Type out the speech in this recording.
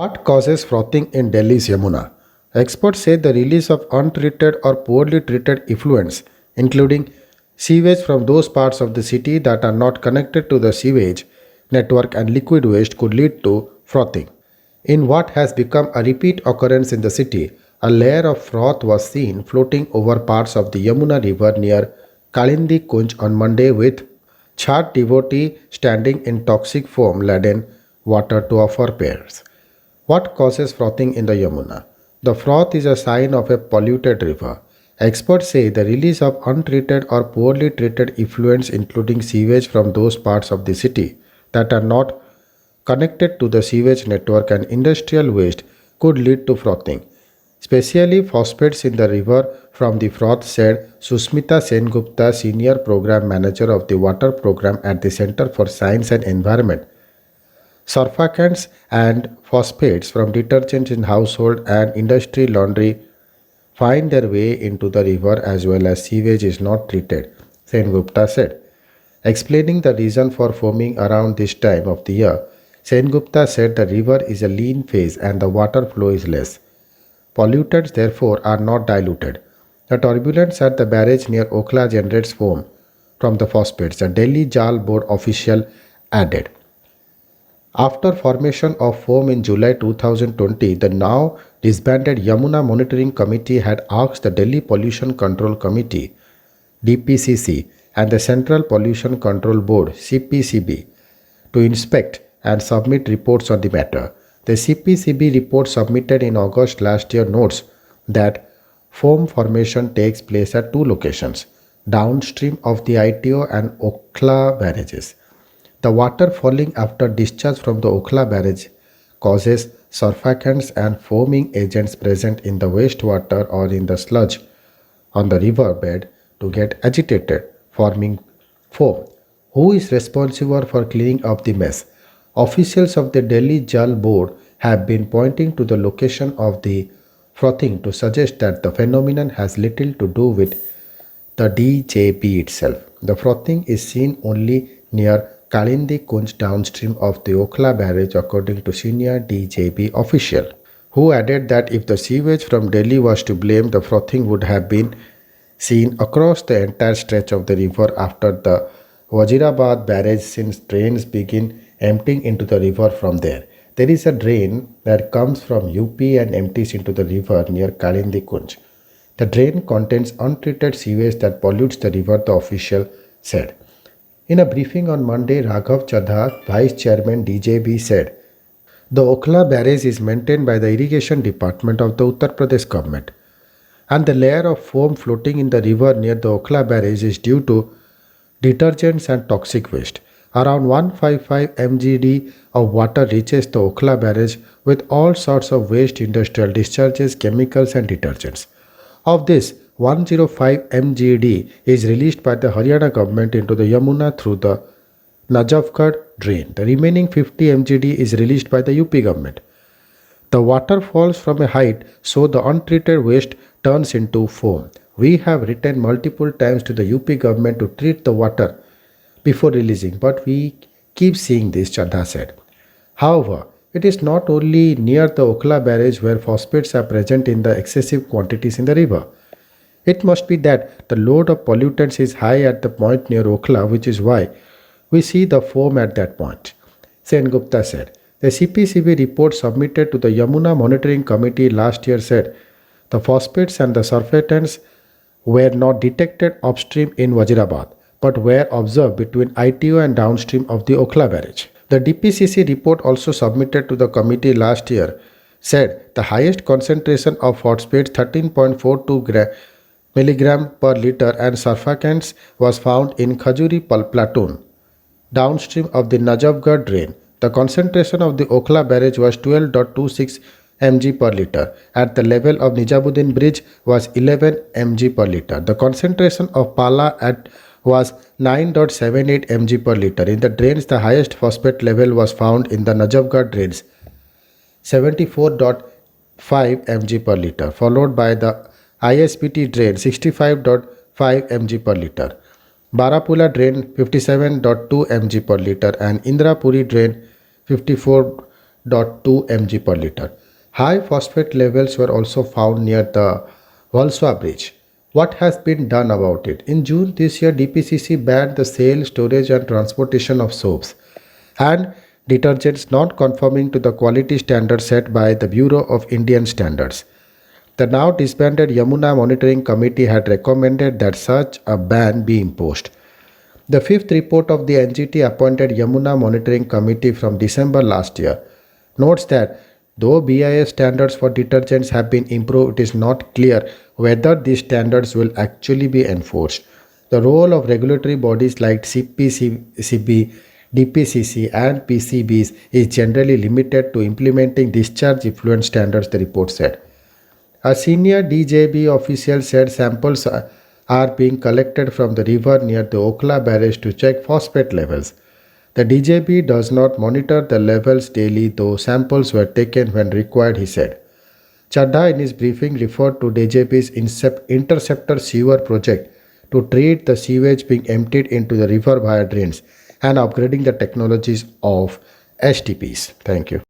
What causes frothing in Delhi's Yamuna? Experts say the release of untreated or poorly treated effluents, including sewage from those parts of the city that are not connected to the sewage network and liquid waste, could lead to frothing. In what has become a repeat occurrence in the city, a layer of froth was seen floating over parts of the Yamuna River near Kalindi Kunj on Monday, with Chhat devotee standing in toxic foam laden water to offer prayers. What causes frothing in the Yamuna? The froth is a sign of a polluted river. Experts say the release of untreated or poorly treated effluents, including sewage from those parts of the city that are not connected to the sewage network and industrial waste, could lead to frothing, especially phosphates in the river from the froth, said Susmita Sengupta, Senior Program Manager of the Water Program at the Center for Science and Environment. Surfactants and phosphates from detergents in household and industry laundry find their way into the river as well as sewage is not treated, Sengupta said. Explaining the reason for foaming around this time of the year, Sengupta said the river is a lean phase and the water flow is less. Pollutants therefore are not diluted. The turbulence at the barrage near Okhla generates foam from the phosphates, the Delhi Jal Board official added. After formation of foam in July 2020, the now disbanded Yamuna Monitoring Committee had asked the Delhi Pollution Control Committee (DPCC) and the Central Pollution Control Board (CPCB) to inspect and submit reports on the matter. The CPCB report submitted in August last year notes that foam formation takes place at two locations downstream of the ITO and Okhla barrages. The water falling after discharge from the Okhla barrage causes surfactants and foaming agents present in the wastewater or in the sludge on the river bed to get agitated, forming foam. Who is responsible for cleaning up the mess? Officials of the Delhi Jal Board have been pointing to the location of the frothing to suggest that the phenomenon has little to do with the DJB itself. The frothing is seen only near Kalindi Kunj downstream of the Okhla barrage, according to senior DJB official, who added that if the sewage from Delhi was to blame, the frothing would have been seen across the entire stretch of the river after the Wazirabad barrage, since drains begin emptying into the river from there. There is a drain that comes from UP and empties into the river near Kalindi Kunj. The drain contains untreated sewage that pollutes the river, the official said. In a briefing on Monday, Raghav Chadha, Vice Chairman DJB, said, the Okhla barrage is maintained by the Irrigation Department of the Uttar Pradesh government, and the layer of foam floating in the river near the Okhla barrage is due to detergents and toxic waste. Around 155 mgd of water reaches the Okhla barrage with all sorts of waste, industrial discharges, chemicals and detergents. Of this, 105 mgd is released by the Haryana government into the Yamuna through the Najafgarh drain. The remaining 50 mgd is released by the UP government. The water falls from a height, so the untreated waste turns into foam. We have written multiple times to the UP government to treat the water before releasing, but we keep seeing this, Chadha said. However, it is not only near the Okhla barrage where phosphates are present in the excessive quantities in the river. It must be that the load of pollutants is high at the point near Okhla, which is why we see the foam at that point, Sengupta said. The CPCB report submitted to the Yamuna Monitoring Committee last year said the phosphates and the surfactants were not detected upstream in Wazirabad, but were observed between ITO and downstream of the Okhla barrage. The DPCC report, also submitted to the committee last year, said the highest concentration of phosphates, 13.42 milligram per liter, and surfactants was found in Khajuri platoon, downstream of the Najafgarh drain. The concentration of the Okhla barrage was 12.26 mg per liter. At the level of Nijamuddin Bridge was 11 mg per liter. The concentration of Pala was 9.78 mg per liter. In the drains, the highest phosphate level was found in the Najafgarh drains, 74.5 mg per liter, followed by the ISPT drain, 65.5 mg per liter. Barapula drain, 57.2 mg per liter, and Indrapuri drain, 54 mg per liter. High phosphate levels were also found near the Valswa bridge. What has been done about it? In June this year, DPCC banned the sale, storage, and transportation of soaps and detergents not conforming to the quality standards set by the Bureau of Indian Standards. The now disbanded Yamuna Monitoring Committee had recommended that such a ban be imposed. The fifth report of the NGT appointed Yamuna Monitoring Committee from December last year notes that though BIS standards for detergents have been improved, it is not clear whether these standards will actually be enforced. The role of regulatory bodies like CPCB, DPCC, and PCBs is generally limited to implementing discharge effluent standards, the report said. A senior DJB official said samples are being collected from the river near the Okla barrage to check phosphate levels. The DJB does not monitor the levels daily, though samples were taken when required, he said. Chadha in his briefing referred to DJB's interceptor sewer project to treat the sewage being emptied into the river via drains and upgrading the technologies of STPs. Thank you.